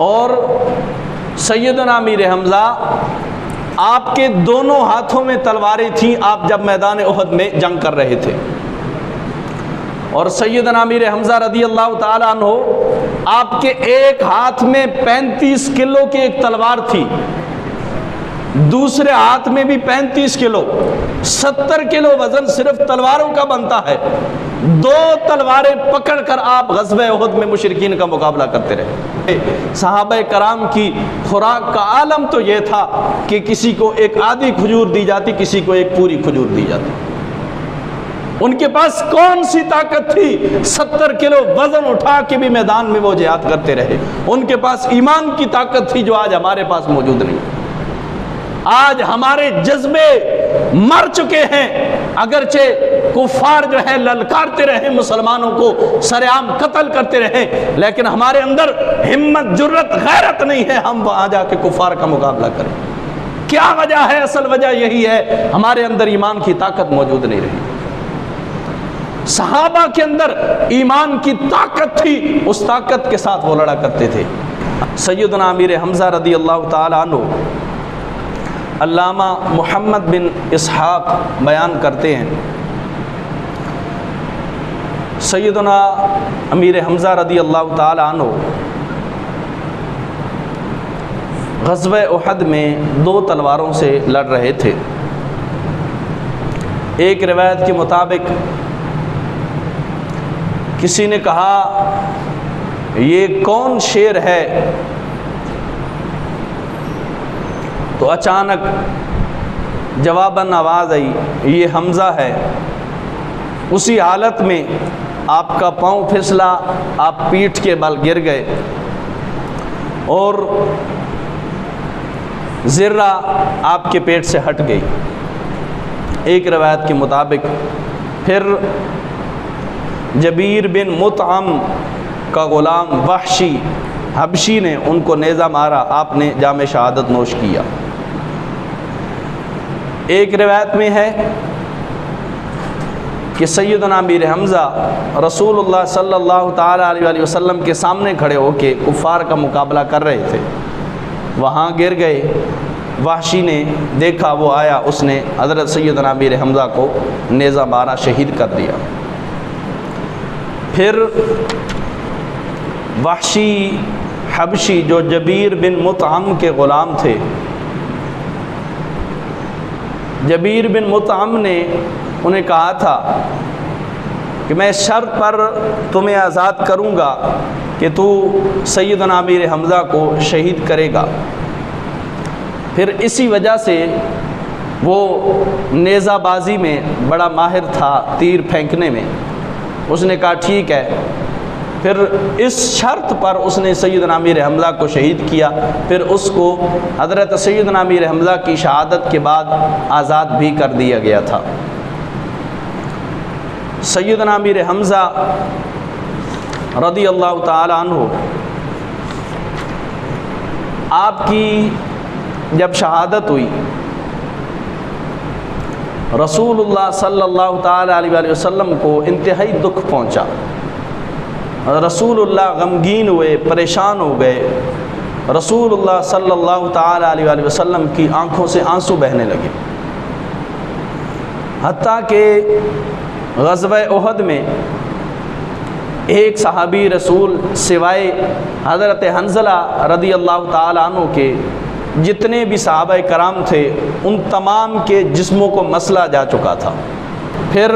اور سیدنا امیر حمزہ آپ کے دونوں ہاتھوں میں تلواریں تھیں آپ جب میدان احد میں جنگ کر رہے تھے، اور سیدنا امیر حمزہ رضی اللہ تعالیٰ عنہ آپ کے ایک ہاتھ میں 35 کلو کی ایک تلوار تھی، دوسرے ہاتھ میں بھی 35 کلو، 70 کلو وزن صرف تلواروں کا بنتا ہے۔ دو تلواریں پکڑ کر آپ غزوہ احد میں مشرکین کا مقابلہ کرتے رہے۔ صحابہ کرام کی خوراک کا عالم تو یہ تھا کہ کسی کو ایک آدھی کھجور دی جاتی، کسی کو ایک پوری کھجور دی جاتی۔ ان کے پاس کون سی طاقت تھی؟ 70 کلو وزن اٹھا کے بھی میدان میں وہ جہاد کرتے رہے۔ ان کے پاس ایمان کی طاقت تھی جو آج ہمارے پاس موجود نہیں۔ آج ہمارے جذبے مر چکے ہیں، اگرچہ کفار جو ہے للکارتے رہے، مسلمانوں کو سر عام قتل کرتے رہے، لیکن ہمارے اندر ہمت، جرت، غیرت نہیں ہے ہم وہاں جا کے کفار کا مقابلہ کریں۔ کیا وجہ ہے؟ اصل وجہ یہی ہے ہمارے اندر ایمان کی طاقت موجود نہیں رہی۔ صحابہ کے اندر ایمان کی طاقت تھی، اس طاقت کے ساتھ وہ لڑا کرتے تھے۔ سیدنا امیر حمزہ رضی اللہ تعالیٰ عنہ علامہ محمد بن اسحاق بیان کرتے ہیں، سیدنا امیر حمزہ رضی اللہ تعالیٰ عنہ غزوہ احد میں 2 تلواروں سے لڑ رہے تھے۔ ایک روایت کے مطابق کسی نے کہا یہ کون شیر ہے؟ تو اچانک جواباً آواز آئی یہ حمزہ ہے۔ اسی حالت میں آپ کا پاؤں پھسلا، آپ پیٹھ کے بل گر گئے اور ذرہ آپ کے پیٹ سے ہٹ گئی۔ ایک روایت کے مطابق پھر جبیر بن مطعم کا غلام وحشی حبشی نے ان کو نیزہ مارا، آپ نے جام شہادت نوش کیا۔ ایک روایت میں ہے کہ سیدنا امیر حمزہ رسول اللہ صلی اللہ تعالیٰ علیہ وسلم کے سامنے کھڑے ہو کے کفار کا مقابلہ کر رہے تھے، وہاں گر گئے۔ وحشی نے دیکھا، وہ آیا، اس نے حضرت سیدنا امیر حمزہ کو نیزہ مارا، شہید کر دیا۔ پھر وحشی حبشی جو جبیر بن مطعم کے غلام تھے، جبیر بن مطعم نے انہیں کہا تھا کہ میں شرط پر تمہیں آزاد کروں گا کہ تو سیدنا امیر حمزہ کو شہید کرے گا۔ پھر اسی وجہ سے وہ نیزہ بازی میں بڑا ماہر تھا، تیر پھینکنے میں۔ اس نے کہا ٹھیک ہے۔ پھر اس شرط پر اس نے سیدنا امیر حمزہ کو شہید کیا۔ پھر اس کو حضرت سیدنا امیر حمزہ کی شہادت کے بعد آزاد بھی کر دیا گیا تھا۔ سیدنا امیر حمزہ رضی اللہ تعالی عنہ آپ کی جب شہادت ہوئی، رسول اللہ صلی اللہ تعالی علیہ وسلم کو انتہائی دکھ پہنچا۔ رسول اللہ غمگین ہوئے، پریشان ہو گئے۔ رسول اللہ صلی اللہ تعالی علیہ وسلم کی آنکھوں سے آنسو بہنے لگے، حتیٰ کہ غزوہ احد میں ایک صحابی رسول سوائے حضرت حنظلہ رضی اللہ تعالی عنہ کے جتنے بھی صحابہ کرام تھے، ان تمام کے جسموں کو مسلا جا چکا تھا۔ پھر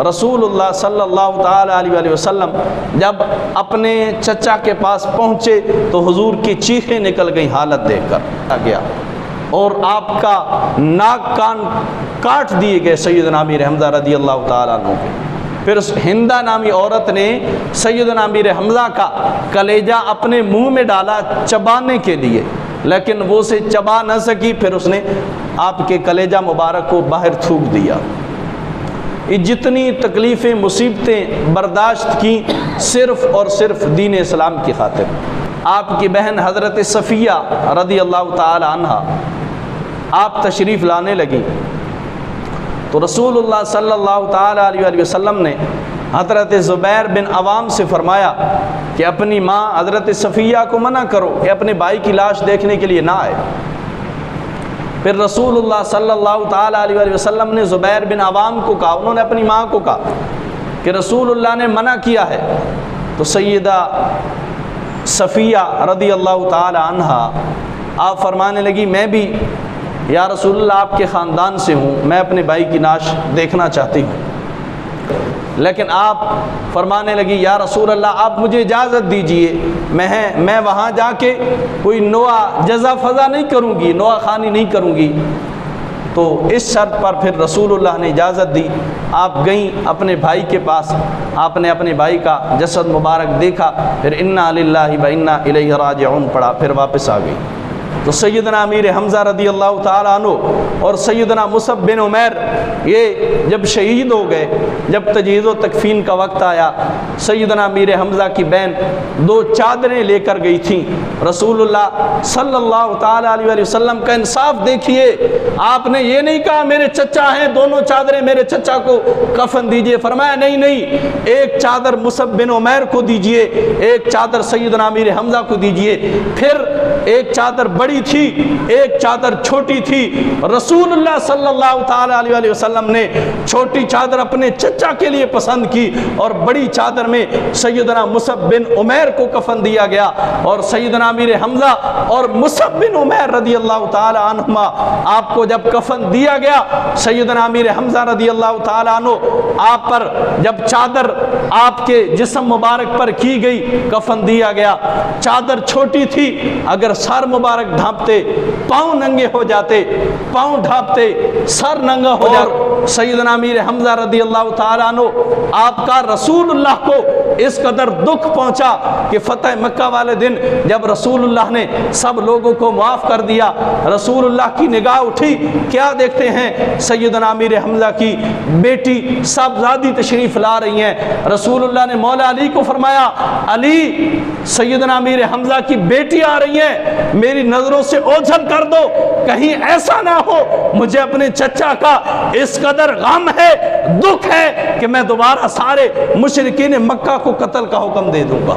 رسول اللہ صلی اللہ تعالی علیہ وسلم جب اپنے چچا کے پاس پہنچے تو حضور کی چیخیں نکل گئیں حالت دیکھ کر گیا، اور آپ کا ناک کان کاٹ دیے گئے سیدنا امیر حمزہ رضی اللہ تعالیٰ عنہ کے۔ پھر اس ہندہ نامی عورت نے سیدنا امیر حمزہ کا کلیجہ اپنے منہ میں ڈالا چبانے کے لیے، لیکن وہ اسے چبا نہ سکی۔ پھر اس نے آپ کے کلیجہ مبارک کو باہر تھوک دیا۔ یہ جتنی تکلیفیں، مصیبتیں برداشت کی صرف اور صرف دین اسلام کی خاطر۔ آپ کی بہن حضرت صفیہ رضی اللہ تعالی عنہ آپ تشریف لانے لگی تو رسول اللہ صلی اللہ تعالی علیہ وسلم نے حضرت زبیر بن عوام سے فرمایا کہ اپنی ماں حضرت صفیہ کو منع کرو کہ اپنے بھائی کی لاش دیکھنے کے لیے نہ آئے۔ پھر رسول اللہ صلی اللہ تعالیٰ علیہ وسلم نے زبیر بن عوام کو کہا، انہوں نے اپنی ماں کو کہا کہ رسول اللہ نے منع کیا ہے۔ تو سیدہ صفیہ رضی اللہ تعالیٰ عنہا آپ فرمانے لگی میں بھی یا رسول اللہ آپ کے خاندان سے ہوں، میں اپنے بھائی کی لاش دیکھنا چاہتی ہوں۔ لیکن آپ فرمانے لگی یا رسول اللہ آپ مجھے اجازت دیجئے، میں وہاں جا کے کوئی نوع جزا فضا نہیں کروں گی، نوع خوانی نہیں کروں گی۔ تو اس شرط پر پھر رسول اللہ نے اجازت دی، آپ گئیں اپنے بھائی کے پاس، آپ نے اپنے بھائی کا جسد مبارک دیکھا، پھر انا للہ و انا الیہ راجعون پڑھا، پھر واپس آ گئی۔ تو سیدنا امیر حمزہ رضی اللہ تعالیٰ عنہ اور سیدنا مصعب بن عمیر یہ جب شہید ہو گئے، جب تجہیز و تکفین کا وقت آیا، سیدنا امیر حمزہ کی بہن 2 چادریں لے کر گئی تھیں۔ رسول اللہ صلی اللہ تعالیٰ علیہ وسلم کا انصاف دیکھیے، آپ نے یہ نہیں کہا میرے چچا ہیں دونوں چادریں میرے چچا کو کفن دیجئے، فرمایا نہیں، ایک چادر مصعب بن عمیر کو دیجئے، ایک چادر سیدنا امیر حمزہ کو دیجئے۔ پھر ایک چادر بڑی تھی، ایک چادر چھوٹی تھی۔ رسول اللہ صلی اللہ تعالیٰ علیہ وسلم نے چھوٹی چادر اپنے چچا کے لیے پسند کی اور بڑی چادر میں سیدنا مصعب بن عمیر کو کفن دیا گیا۔ اور سیدنا امیر حمزہ اور مصعب بن عمیر رضی اللہ تعالیٰ عنہما آپ کو جب کفن دیا گیا، سیدنا امیر حمزہ رضی اللہ تعالیٰ عنہ آپ پر جب چادر آپ کے جسم مبارک پر کی گئی، کفن دیا گیا، چادر چھوٹی تھی، اگر سر مبارک ڈھانپتے پاؤں ننگے ہو جاتے، پاؤں ڈھانپتے سر ننگا ہو جاتا۔ سیدنا امیر حمزہ رضی اللہ تعالیٰ عنہ آپ کا رسول اللہ کو اس قدر دکھ پہنچا کہ فتح مکہ والے دن جب رسول اللہ نے سب لوگوں کو معاف کر دیا، رسول اللہ کی نگاہ اٹھی، کیا دیکھتے ہیں؟ سیدنا امیر حمزہ کی بیٹی صاحبزادی تشریف لا رہی ہیں۔ رسول اللہ نے مولا علی کو فرمایا، علی سیدنا امیر حمزہ کی بیٹی آ رہی ہیں، میری نظروں سے اوجھل کر دو، کہیں ایسا نہ ہو مجھے اپنے چچا کا اس قدر غم ہے، دکھ ہے کہ میں دوبارہ سارے مشرکین مکہ کو قتل کا حکم دے دوں گا۔